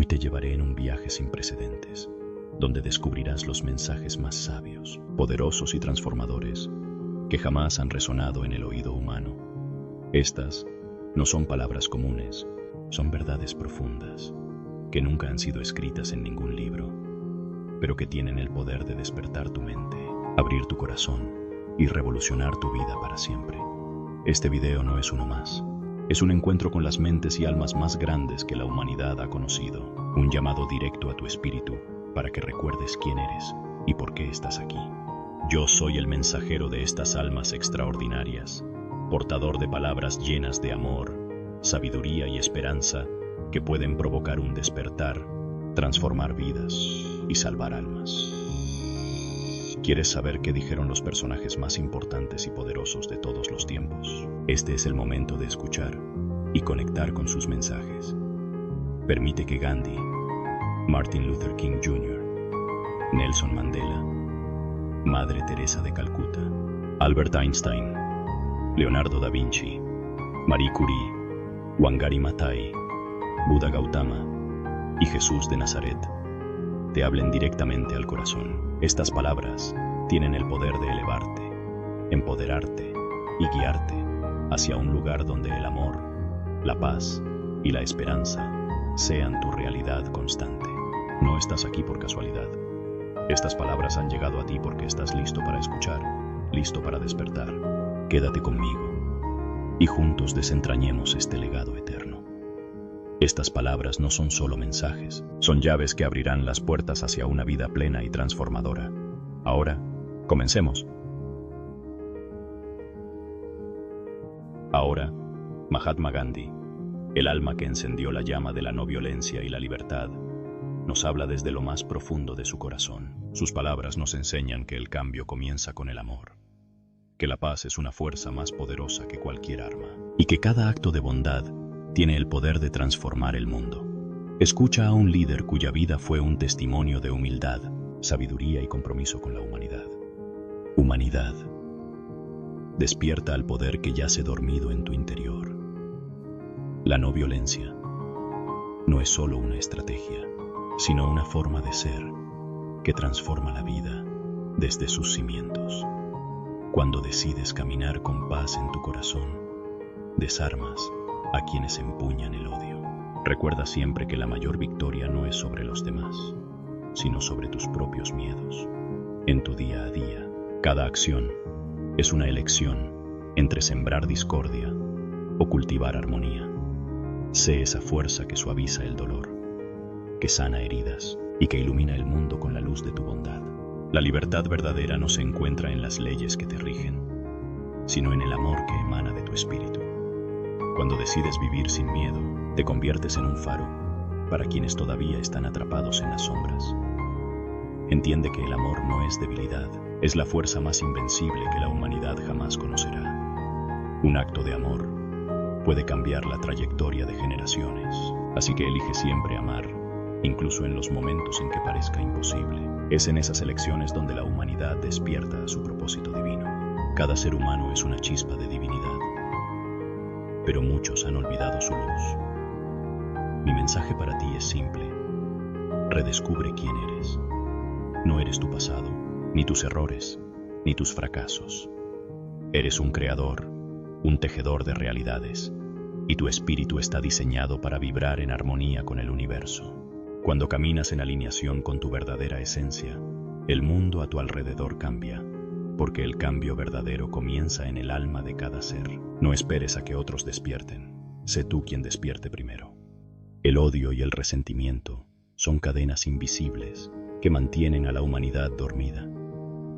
Hoy te llevaré en un viaje sin precedentes, donde descubrirás los mensajes más sabios, poderosos y transformadores que jamás han resonado en el oído humano. Estas no son palabras comunes, son verdades profundas, que nunca han sido escritas en ningún libro, pero que tienen el poder de despertar tu mente, abrir tu corazón y revolucionar tu vida para siempre. Este video no es uno más. Es un encuentro con las mentes y almas más grandes que la humanidad ha conocido. Un llamado directo a tu espíritu para que recuerdes quién eres y por qué estás aquí. Yo soy el mensajero de estas almas extraordinarias, portador de palabras llenas de amor, sabiduría y esperanza que pueden provocar un despertar, transformar vidas y salvar almas. ¿Quieres saber qué dijeron los personajes más importantes y poderosos de todos los tiempos? Este es el momento de escuchar y conectar con sus mensajes. Permite que Gandhi, Martin Luther King Jr., Nelson Mandela, Madre Teresa de Calcuta, Albert Einstein, Leonardo da Vinci, Marie Curie, Wangari Maathai, Buda Gautama y Jesús de Nazaret te hablen directamente al corazón. Estas palabras tienen el poder de elevarte, empoderarte y guiarte hacia un lugar donde el amor, la paz y la esperanza sean tu realidad constante. No estás aquí por casualidad. Estas palabras han llegado a ti porque estás listo para escuchar, listo para despertar. Quédate conmigo y juntos desentrañemos este legado eterno. Estas palabras no son solo mensajes, son llaves que abrirán las puertas hacia una vida plena y transformadora. Ahora, comencemos. Ahora, Mahatma Gandhi, el alma que encendió la llama de la no violencia y la libertad, nos habla desde lo más profundo de su corazón. Sus palabras nos enseñan que el cambio comienza con el amor, que la paz es una fuerza más poderosa que cualquier arma, y que cada acto de bondad tiene el poder de transformar el mundo. Escucha a un líder cuya vida fue un testimonio de humildad, sabiduría y compromiso con la humanidad. Humanidad, despierta al poder que yace dormido en tu interior. La no violencia no es solo una estrategia, sino una forma de ser que transforma la vida desde sus cimientos. Cuando decides caminar con paz en tu corazón, desarmas a quienes empuñan el odio. Recuerda siempre que la mayor victoria no es sobre los demás, sino sobre tus propios miedos. En tu día a día, cada acción es una elección entre sembrar discordia o cultivar armonía. Sé esa fuerza que suaviza el dolor, que sana heridas y que ilumina el mundo con la luz de tu bondad. La libertad verdadera no se encuentra en las leyes que te rigen, sino en el amor que emana de tu espíritu. Cuando decides vivir sin miedo, te conviertes en un faro para quienes todavía están atrapados en las sombras. Entiende que el amor no es debilidad, es la fuerza más invencible que la humanidad jamás conocerá. Un acto de amor puede cambiar la trayectoria de generaciones, así que elige siempre amar, incluso en los momentos en que parezca imposible. Es en esas elecciones donde la humanidad despierta a su propósito divino. Cada ser humano es una chispa de divinidad, pero muchos han olvidado su luz. Mi mensaje para ti es simple. Redescubre quién eres. No eres tu pasado, ni tus errores, ni tus fracasos. Eres un creador, un tejedor de realidades, y tu espíritu está diseñado para vibrar en armonía con el universo. Cuando caminas en alineación con tu verdadera esencia, el mundo a tu alrededor cambia, porque el cambio verdadero comienza en el alma de cada ser. No esperes a que otros despierten, sé tú quien despierte primero. El odio y el resentimiento son cadenas invisibles que mantienen a la humanidad dormida.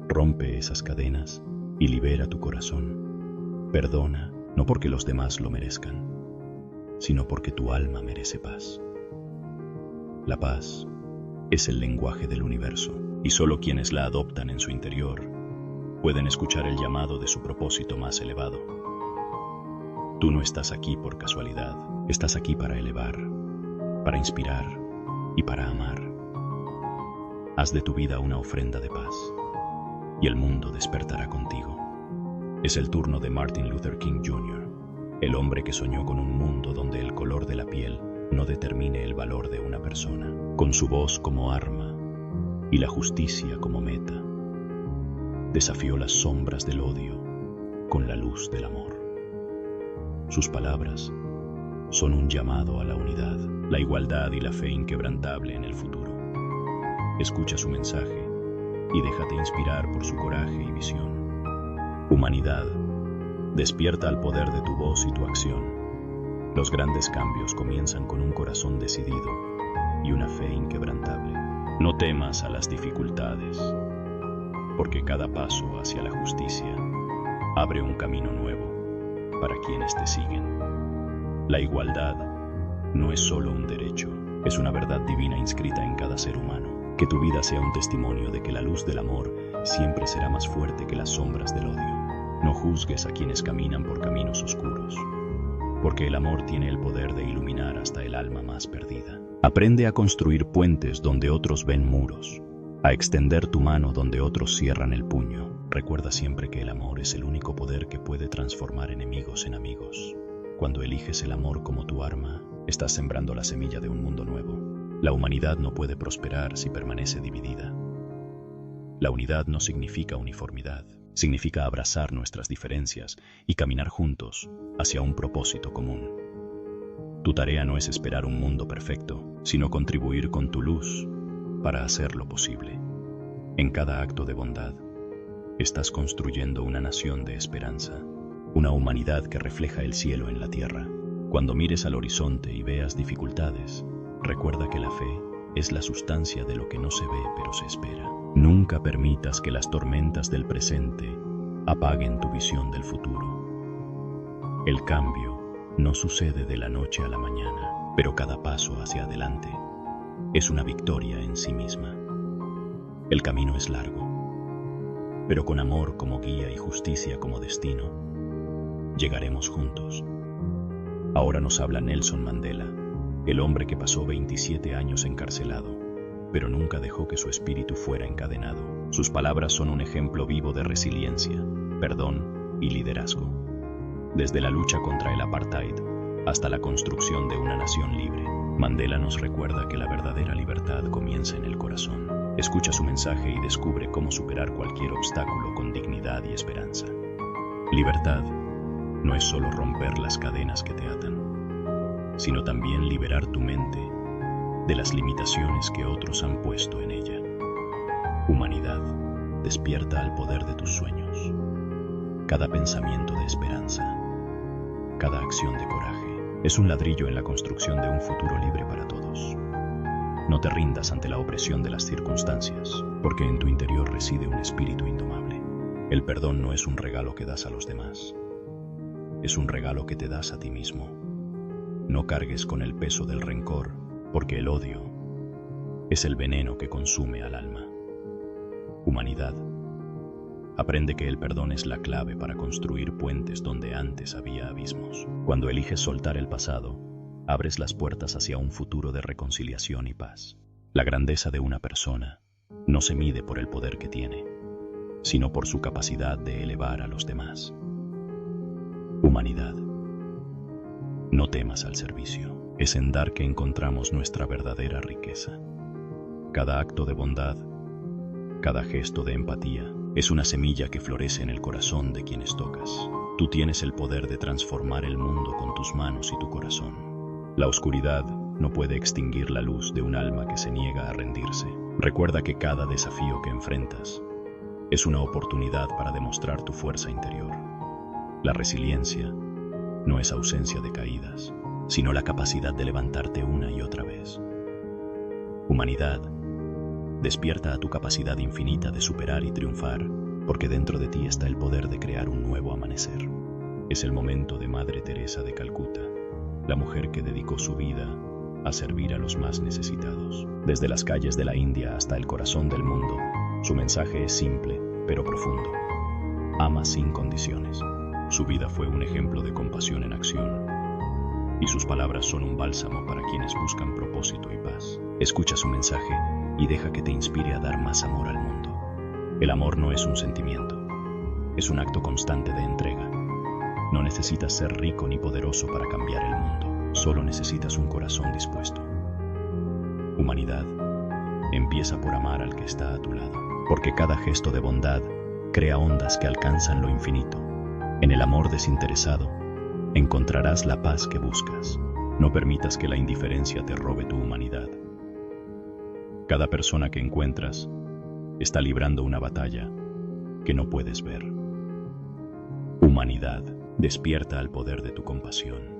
Rompe esas cadenas y libera tu corazón. Perdona, no porque los demás lo merezcan, sino porque tu alma merece paz. La paz es el lenguaje del universo, y solo quienes la adoptan en su interior pueden escuchar el llamado de su propósito más elevado. Tú no estás aquí por casualidad, estás aquí para elevar, para inspirar y para amar. Haz de tu vida una ofrenda de paz, y el mundo despertará contigo. Es el turno de Martin Luther King Jr., el hombre que soñó con un mundo donde el color de la piel no determine el valor de una persona. Con su voz como arma y la justicia como meta, desafió las sombras del odio con la luz del amor. Sus palabras son un llamado a la unidad, la igualdad y la fe inquebrantable en el futuro. Escucha su mensaje y déjate inspirar por su coraje y visión. Humanidad, despierta al poder de tu voz y tu acción. Los grandes cambios comienzan con un corazón decidido y una fe inquebrantable. No temas a las dificultades, porque cada paso hacia la justicia abre un camino nuevo para quienes te siguen. La igualdad no es solo un derecho, es una verdad divina inscrita en cada ser humano. Que tu vida sea un testimonio de que la luz del amor siempre será más fuerte que las sombras del odio. No juzgues a quienes caminan por caminos oscuros, porque el amor tiene el poder de iluminar hasta el alma más perdida. Aprende a construir puentes donde otros ven muros, a extender tu mano donde otros cierran el puño. Recuerda siempre que el amor es el único poder que puede transformar enemigos en amigos. Cuando eliges el amor como tu arma, estás sembrando la semilla de un mundo nuevo. La humanidad no puede prosperar si permanece dividida. La unidad no significa uniformidad, significa abrazar nuestras diferencias y caminar juntos hacia un propósito común. Tu tarea no es esperar un mundo perfecto, sino contribuir con tu luz para hacerlo posible. En cada acto de bondad, estás construyendo una nación de esperanza, una humanidad que refleja el cielo en la tierra. Cuando mires al horizonte y veas dificultades, recuerda que la fe es la sustancia de lo que no se ve pero se espera. Nunca permitas que las tormentas del presente apaguen tu visión del futuro. El cambio no sucede de la noche a la mañana, pero cada paso hacia adelante es una victoria en sí misma. El camino es largo, pero con amor como guía y justicia como destino, llegaremos juntos. Ahora nos habla Nelson Mandela, el hombre que pasó 27 años encarcelado, pero nunca dejó que su espíritu fuera encadenado. Sus palabras son un ejemplo vivo de resiliencia, perdón y liderazgo. Desde la lucha contra el apartheid hasta la construcción de una nación libre, Mandela nos recuerda que la verdadera libertad comienza en el corazón. Escucha su mensaje y descubre cómo superar cualquier obstáculo con dignidad y esperanza. Libertad no es solo romper las cadenas que te atan, sino también liberar tu mente de las limitaciones que otros han puesto en ella. Humanidad, despierta al poder de tus sueños. Cada pensamiento de esperanza, cada acción de coraje, es un ladrillo en la construcción de un futuro libre para todos. No te rindas ante la opresión de las circunstancias, porque en tu interior reside un espíritu indomable. El perdón no es un regalo que das a los demás, es un regalo que te das a ti mismo. No cargues con el peso del rencor, porque el odio es el veneno que consume al alma. Humanidad, aprende que el perdón es la clave para construir puentes donde antes había abismos. Cuando eliges soltar el pasado, abres las puertas hacia un futuro de reconciliación y paz. La grandeza de una persona no se mide por el poder que tiene, sino por su capacidad de elevar a los demás. Humanidad, no temas al servicio. Es en dar que encontramos nuestra verdadera riqueza. Cada acto de bondad, cada gesto de empatía, es una semilla que florece en el corazón de quienes tocas. Tú tienes el poder de transformar el mundo con tus manos y tu corazón. La oscuridad no puede extinguir la luz de un alma que se niega a rendirse. Recuerda que cada desafío que enfrentas es una oportunidad para demostrar tu fuerza interior. La resiliencia no es ausencia de caídas, sino la capacidad de levantarte una y otra vez. Humanidad, despierta a tu capacidad infinita de superar y triunfar, porque dentro de ti está el poder de crear un nuevo amanecer. Es el momento de Madre Teresa de Calcuta, la mujer que dedicó su vida a servir a los más necesitados. Desde las calles de la India hasta el corazón del mundo, su mensaje es simple, pero profundo. Ama sin condiciones. Su vida fue un ejemplo de compasión en acción, y sus palabras son un bálsamo para quienes buscan propósito y paz. Escucha su mensaje y deja que te inspire a dar más amor al mundo. El amor no es un sentimiento, es un acto constante de entrega. No necesitas ser rico ni poderoso para cambiar el mundo. solo necesitas un corazón dispuesto. Humanidad, empieza por amar al que está a tu lado, porque cada gesto de bondad crea ondas que alcanzan lo infinito. En el amor desinteresado encontrarás la paz que buscas. No permitas que la indiferencia te robe tu humanidad. Cada persona que encuentras está librando una batalla que no puedes ver. Humanidad, despierta al poder de tu compasión.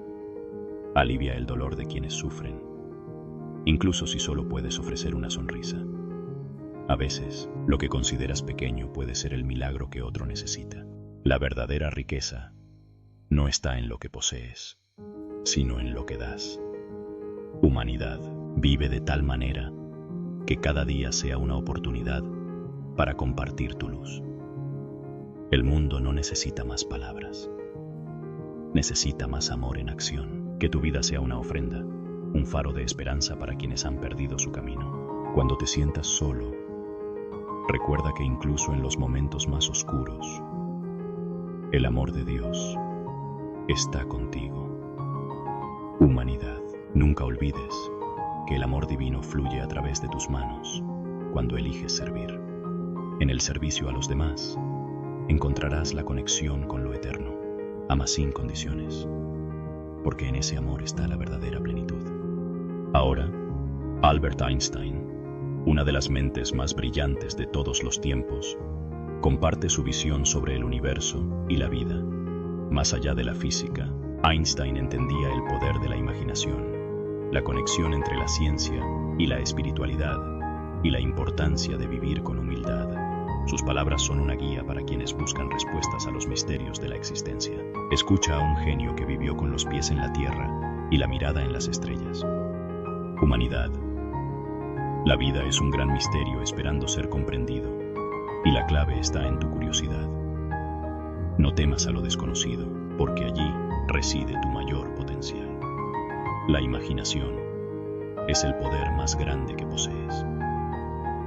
Alivia el dolor de quienes sufren, incluso si solo puedes ofrecer una sonrisa. A veces, lo que consideras pequeño puede ser el milagro que otro necesita. La verdadera riqueza no está en lo que posees, sino en lo que das. Humanidad, vive de tal manera que cada día sea una oportunidad para compartir tu luz. El mundo no necesita más palabras, necesita más amor en acción. Que tu vida sea una ofrenda, un faro de esperanza para quienes han perdido su camino. Cuando te sientas solo, recuerda que incluso en los momentos más oscuros, el amor de Dios está contigo. Humanidad, nunca olvides que el amor divino fluye a través de tus manos cuando eliges servir. En el servicio a los demás, encontrarás la conexión con lo eterno. Ama sin condiciones, porque en ese amor está la verdadera plenitud. Ahora, Albert Einstein, una de las mentes más brillantes de todos los tiempos, comparte su visión sobre el universo y la vida. Más allá de la física, Einstein entendía el poder de la imaginación, la conexión entre la ciencia y la espiritualidad, y la importancia de vivir con humildad. Sus palabras son una guía para quienes buscan respuestas a los misterios de la existencia. Escucha a un genio que vivió con los pies en la tierra y la mirada en las estrellas. Humanidad. La vida es un gran misterio esperando ser comprendido, y la clave está en tu curiosidad. No temas a lo desconocido, porque allí reside tu mayor potencial. La imaginación es el poder más grande que posees,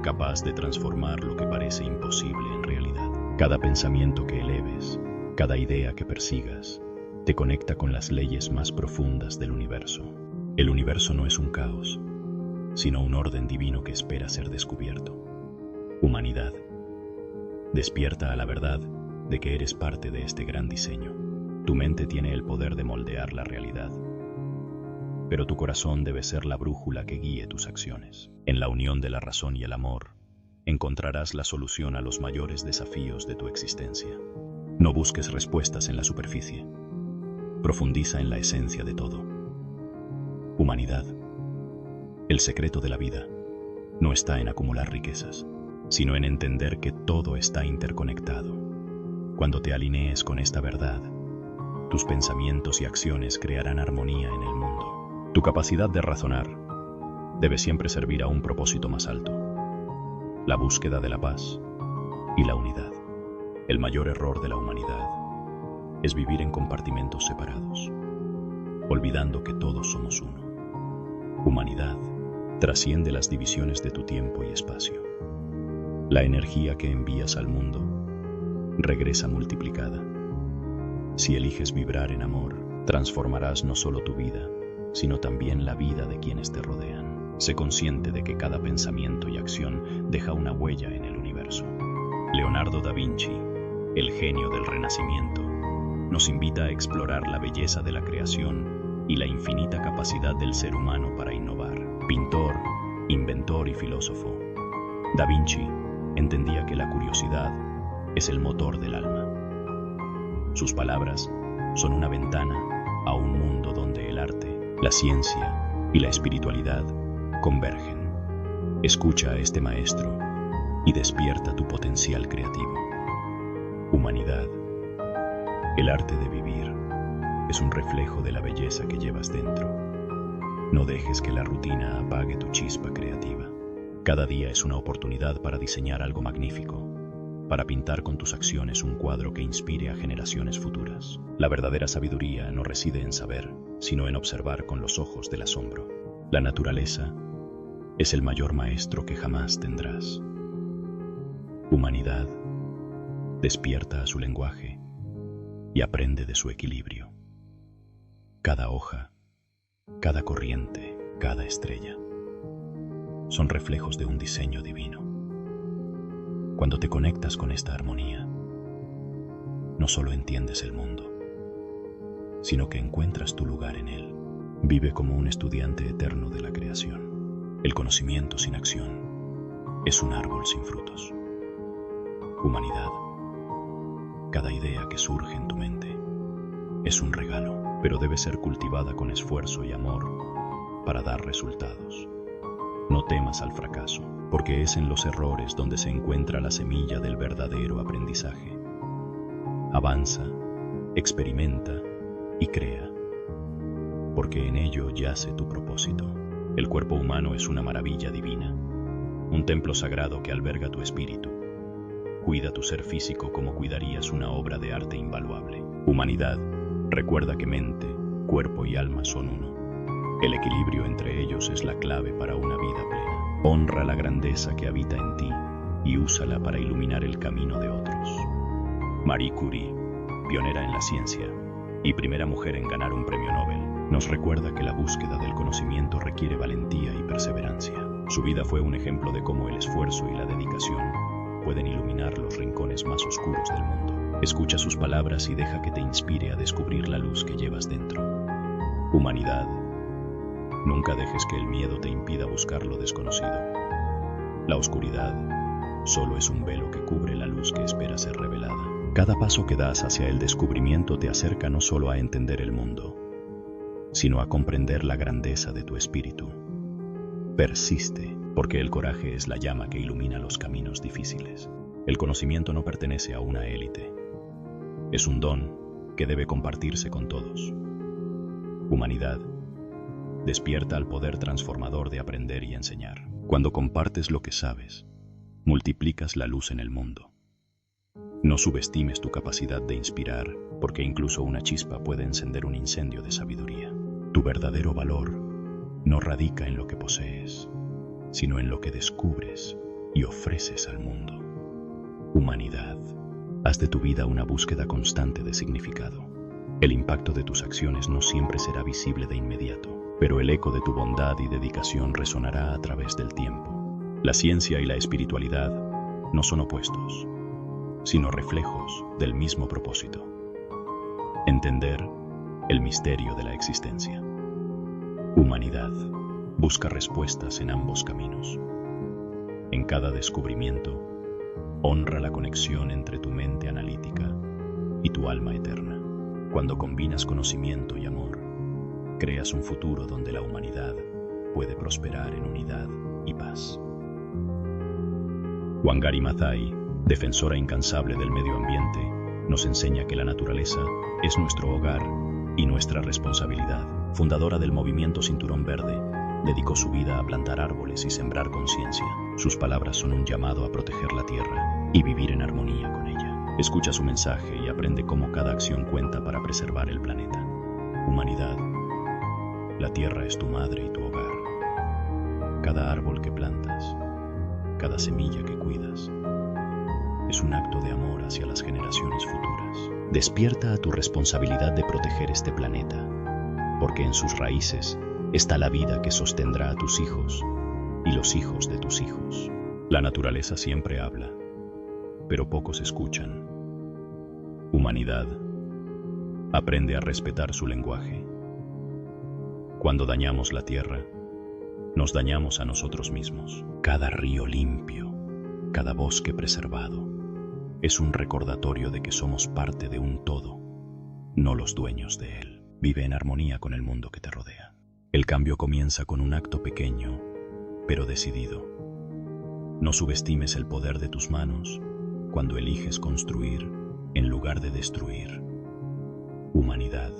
capaz de transformar lo que parece imposible en realidad. Cada pensamiento que eleves, cada idea que persigas, te conecta con las leyes más profundas del universo. El universo no es un caos, sino un orden divino que espera ser descubierto. Humanidad, despierta a la verdad de que eres parte de este gran diseño. Tu mente tiene el poder de moldear la realidad, pero tu corazón debe ser la brújula que guíe tus acciones. En la unión de la razón y el amor, encontrarás la solución a los mayores desafíos de tu existencia. No busques respuestas en la superficie. Profundiza en la esencia de todo. Humanidad. El secreto de la vida no está en acumular riquezas, sino en entender que todo está interconectado. Cuando te alinees con esta verdad, tus pensamientos y acciones crearán armonía en el mundo. Tu capacidad de razonar debe siempre servir a un propósito más alto: la búsqueda de la paz y la unidad. El mayor error de la humanidad es vivir en compartimentos separados, olvidando que todos somos uno. Humanidad, trasciende las divisiones de tu tiempo y espacio. La energía que envías al mundo regresa multiplicada. Si eliges vibrar en amor, transformarás no solo tu vida, sino también la vida de quienes te rodean. Sé consciente de que cada pensamiento y acción deja una huella en el universo. Leonardo da Vinci, el genio del Renacimiento, nos invita a explorar la belleza de la creación y la infinita capacidad del ser humano para innovar. Pintor, inventor y filósofo, Da Vinci entendía que la curiosidad es el motor del alma. Sus palabras son una ventana a un mundo donde el arte, la ciencia y la espiritualidad convergen. Escucha a este maestro y despierta tu potencial creativo. Humanidad. El arte de vivir es un reflejo de la belleza que llevas dentro. No dejes que la rutina apague tu chispa creativa. Cada día es una oportunidad para diseñar algo magnífico, para pintar con tus acciones un cuadro que inspire a generaciones futuras. La verdadera sabiduría no reside en saber, sino en observar con los ojos del asombro. La naturaleza es el mayor maestro que jamás tendrás. Humanidad, despierta a su lenguaje y aprende de su equilibrio. Cada hoja Cada corriente, cada estrella, son reflejos de un diseño divino. Cuando te conectas con esta armonía, no solo entiendes el mundo, sino que encuentras tu lugar en él. Vive como un estudiante eterno de la creación. El conocimiento sin acción es un árbol sin frutos. Humanidad, cada idea que surge en tu mente es un regalo, pero debe ser cultivada con esfuerzo y amor para dar resultados. No temas al fracaso, porque es en los errores donde se encuentra la semilla del verdadero aprendizaje. Avanza, experimenta y crea, porque en ello yace tu propósito. El cuerpo humano es una maravilla divina, un templo sagrado que alberga tu espíritu. Cuida tu ser físico como cuidarías una obra de arte invaluable. Humanidad, recuerda que mente, cuerpo y alma son uno. El equilibrio entre ellos es la clave para una vida plena. Honra la grandeza que habita en ti y úsala para iluminar el camino de otros. Marie Curie, pionera en la ciencia y primera mujer en ganar un premio Nobel, nos recuerda que la búsqueda del conocimiento requiere valentía y perseverancia. Su vida fue un ejemplo de cómo el esfuerzo y la dedicación pueden iluminar los rincones más oscuros del mundo. Escucha sus palabras y deja que te inspire a descubrir la luz que llevas dentro. Humanidad, nunca dejes que el miedo te impida buscar lo desconocido. La oscuridad solo es un velo que cubre la luz que espera ser revelada. Cada paso que das hacia el descubrimiento te acerca no solo a entender el mundo, sino a comprender la grandeza de tu espíritu. Persiste, porque el coraje es la llama que ilumina los caminos difíciles. El conocimiento no pertenece a una élite. Es un don que debe compartirse con todos. Humanidad, despierta al poder transformador de aprender y enseñar. Cuando compartes lo que sabes, multiplicas la luz en el mundo. No subestimes tu capacidad de inspirar, porque incluso una chispa puede encender un incendio de sabiduría. Tu verdadero valor no radica en lo que posees, sino en lo que descubres y ofreces al mundo. Humanidad, haz de tu vida una búsqueda constante de significado. El impacto de tus acciones no siempre será visible de inmediato, pero el eco de tu bondad y dedicación resonará a través del tiempo. La ciencia y la espiritualidad no son opuestos, sino reflejos del mismo propósito: entender el misterio de la existencia. Humanidad, busca respuestas en ambos caminos. En cada descubrimiento, honra la conexión entre tu mente analítica y tu alma eterna. Cuando combinas conocimiento y amor, creas un futuro donde la humanidad puede prosperar en unidad y paz. Wangari Maathai, defensora incansable del medio ambiente, nos enseña que la naturaleza es nuestro hogar y nuestra responsabilidad. Fundadora del movimiento Cinturón Verde, dedicó su vida a plantar árboles y sembrar conciencia. Sus palabras son un llamado a proteger la tierra y vivir en armonía con ella. Escucha su mensaje y aprende cómo cada acción cuenta para preservar el planeta. Humanidad, la tierra es tu madre y tu hogar. Cada árbol que plantas, cada semilla que cuidas, es un acto de amor hacia las generaciones futuras. Despierta a tu responsabilidad de proteger este planeta, porque en sus raíces está la vida que sostendrá a tus hijos y los hijos de tus hijos. La naturaleza siempre habla, pero pocos escuchan. Humanidad, aprende a respetar su lenguaje. Cuando dañamos la tierra, nos dañamos a nosotros mismos. Cada río limpio, cada bosque preservado, es un recordatorio de que somos parte de un todo, no los dueños de él. Vive en armonía con el mundo que te rodea. El cambio comienza con un acto pequeño, pero decidido. No subestimes el poder de tus manos cuando eliges construir en lugar de destruir. Humanidad,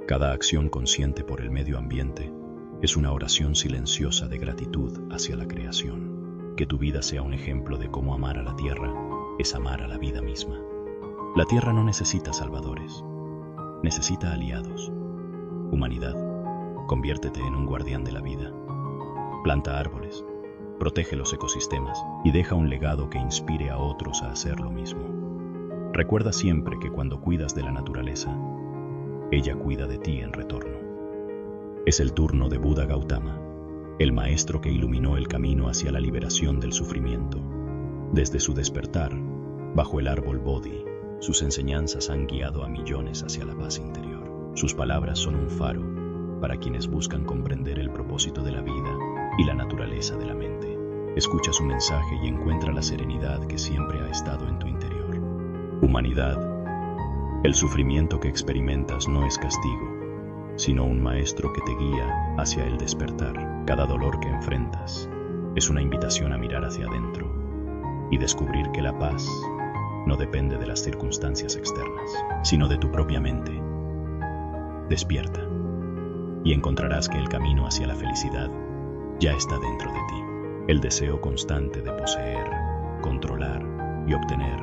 cada acción consciente por el medio ambiente es una oración silenciosa de gratitud hacia la creación. Que tu vida sea un ejemplo de cómo amar a la tierra es amar a la vida misma. La tierra no necesita salvadores, necesita aliados. Humanidad, conviértete en un guardián de la vida. Planta árboles, protege los ecosistemas y deja un legado que inspire a otros a hacer lo mismo. Recuerda siempre que cuando cuidas de la naturaleza, ella cuida de ti en retorno. Es el turno de Buda Gautama, el maestro que iluminó el camino hacia la liberación del sufrimiento. Desde su despertar, bajo el árbol Bodhi, sus enseñanzas han guiado a millones hacia la paz interior. Sus palabras son un faro para quienes buscan comprender el propósito de la vida y la naturaleza de la mente. Escucha su mensaje y encuentra la serenidad que siempre ha estado en tu interior. Humanidad, el sufrimiento que experimentas no es castigo, sino un maestro que te guía hacia el despertar. Cada dolor que enfrentas es una invitación a mirar hacia adentro y descubrir que la paz no depende de las circunstancias externas, sino de tu propia mente. Despierta y encontrarás que el camino hacia la felicidad ya está dentro de ti. El deseo constante de poseer, controlar y obtener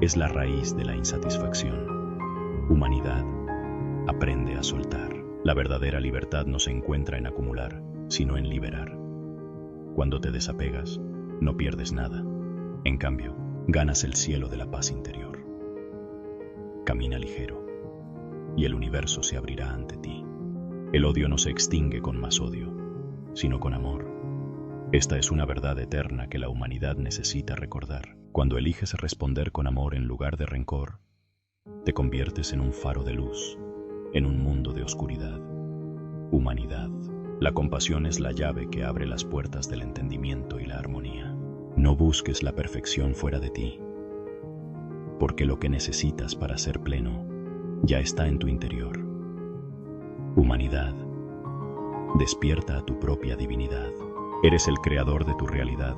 es la raíz de la insatisfacción. Humanidad, aprende a soltar. La verdadera libertad no se encuentra en acumular, sino en liberar. Cuando te desapegas, no pierdes nada. En cambio, ganas el cielo de la paz interior. Camina ligero, y el universo se abrirá ante ti. El odio no se extingue con más odio, sino con amor. Esta es una verdad eterna que la humanidad necesita recordar. Cuando eliges responder con amor en lugar de rencor, te conviertes en un faro de luz, en un mundo de oscuridad. Humanidad. La compasión es la llave que abre las puertas del entendimiento y la armonía. No busques la perfección fuera de ti, porque lo que necesitas para ser pleno ya está en tu interior. Humanidad. Despierta a tu propia divinidad. Eres el creador de tu realidad,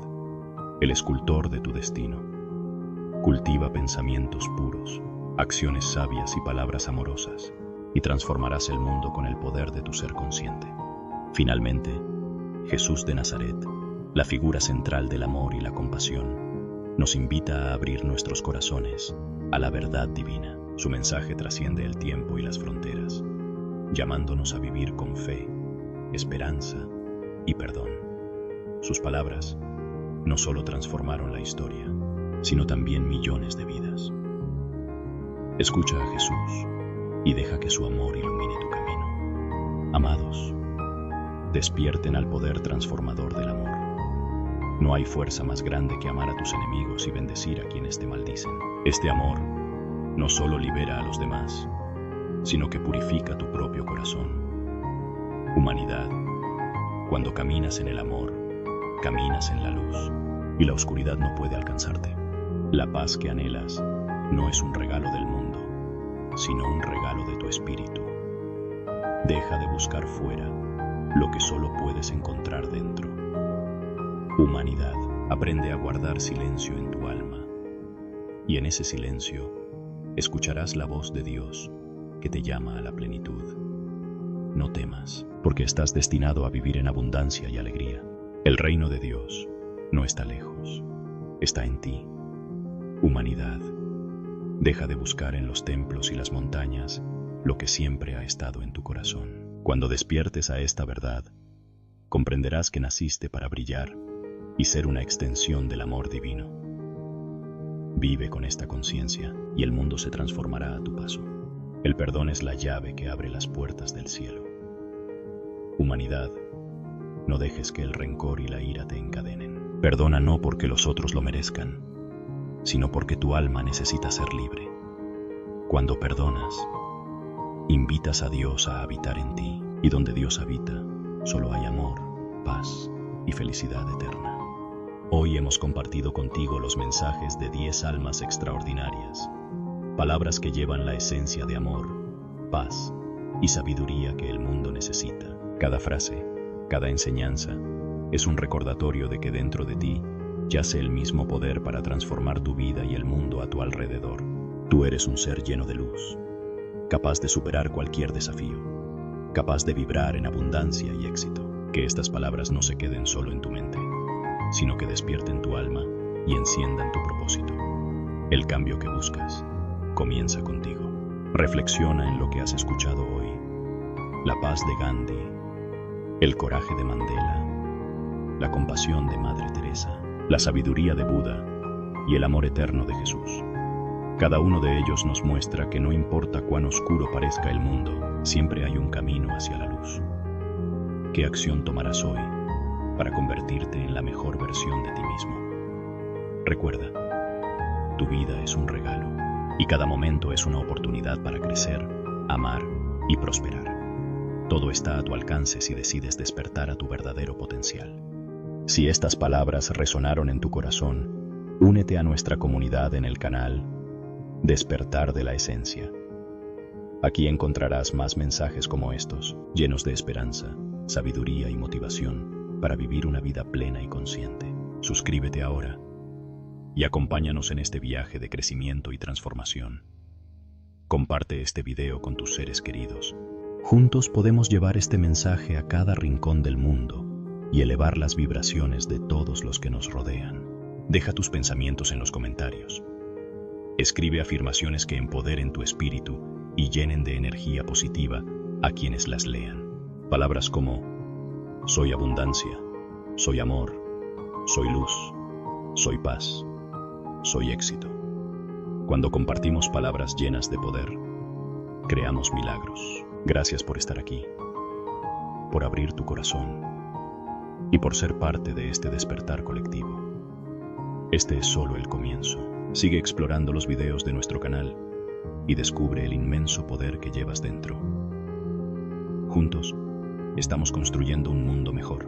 el escultor de tu destino. Cultiva pensamientos puros, acciones sabias y palabras amorosas, y transformarás el mundo con el poder de tu ser consciente. Finalmente, Jesús de Nazaret, la figura central del amor y la compasión, nos invita a abrir nuestros corazones a la verdad divina. Su mensaje trasciende el tiempo y las fronteras, llamándonos a vivir con fe, esperanza y perdón. Sus palabras no solo transformaron la historia, sino también millones de vidas. Escucha a Jesús y deja que su amor ilumine tu camino. Amados, despierten al poder transformador del amor. No hay fuerza más grande que amar a tus enemigos y bendecir a quienes te maldicen. Este amor no solo libera a los demás, sino que purifica tu propio corazón. Humanidad, cuando caminas en el amor, caminas en la luz, y la oscuridad no puede alcanzarte. La paz que anhelas no es un regalo del mundo, sino un regalo de tu espíritu. Deja de buscar fuera lo que solo puedes encontrar dentro. Humanidad, aprende a guardar silencio en tu alma, y en ese silencio escucharás la voz de Dios que te llama a la plenitud. No temas, porque estás destinado a vivir en abundancia y alegría. El reino de Dios no está lejos, está en ti. Humanidad, deja de buscar en los templos y las montañas lo que siempre ha estado en tu corazón. Cuando despiertes a esta verdad, comprenderás que naciste para brillar y ser una extensión del amor divino. Vive con esta conciencia y el mundo se transformará a tu paso. El perdón es la llave que abre las puertas del cielo. Humanidad, no dejes que el rencor y la ira te encadenen. Perdona no porque los otros lo merezcan, sino porque tu alma necesita ser libre. Cuando perdonas, invitas a Dios a habitar en ti, y donde Dios habita, solo hay amor, paz y felicidad eterna. Hoy hemos compartido contigo los mensajes de 10 almas extraordinarias, palabras que llevan la esencia de amor, paz y sabiduría que el mundo necesita. Cada frase, cada enseñanza, es un recordatorio de que dentro de ti yace el mismo poder para transformar tu vida y el mundo a tu alrededor. Tú eres un ser lleno de luz, capaz de superar cualquier desafío, capaz de vibrar en abundancia y éxito. Que estas palabras no se queden solo en tu mente, sino que despierten tu alma y enciendan tu propósito. El cambio que buscas comienza contigo. Reflexiona en lo que has escuchado hoy. La paz de Gandhi, el coraje de Mandela, la compasión de Madre Teresa, la sabiduría de Buda y el amor eterno de Jesús. Cada uno de ellos nos muestra que no importa cuán oscuro parezca el mundo, siempre hay un camino hacia la luz. ¿Qué acción tomarás hoy para convertirte en la mejor versión de ti mismo? Recuerda, tu vida es un regalo y cada momento es una oportunidad para crecer, amar y prosperar. Todo está a tu alcance si decides despertar a tu verdadero potencial. Si estas palabras resonaron en tu corazón, únete a nuestra comunidad en el canal Despertar de la Esencia. Aquí encontrarás más mensajes como estos, llenos de esperanza, sabiduría y motivación para vivir una vida plena y consciente. Suscríbete ahora y acompáñanos en este viaje de crecimiento y transformación. Comparte este video con tus seres queridos. Juntos podemos llevar este mensaje a cada rincón del mundo y elevar las vibraciones de todos los que nos rodean. Deja tus pensamientos en los comentarios. Escribe afirmaciones que empoderen tu espíritu y llenen de energía positiva a quienes las lean. Palabras como: soy abundancia, soy amor, soy luz, soy paz, soy éxito. Cuando compartimos palabras llenas de poder, creamos milagros. Gracias por estar aquí, por abrir tu corazón y por ser parte de este despertar colectivo. Este es solo el comienzo. Sigue explorando los videos de nuestro canal y descubre el inmenso poder que llevas dentro. Juntos, estamos construyendo un mundo mejor.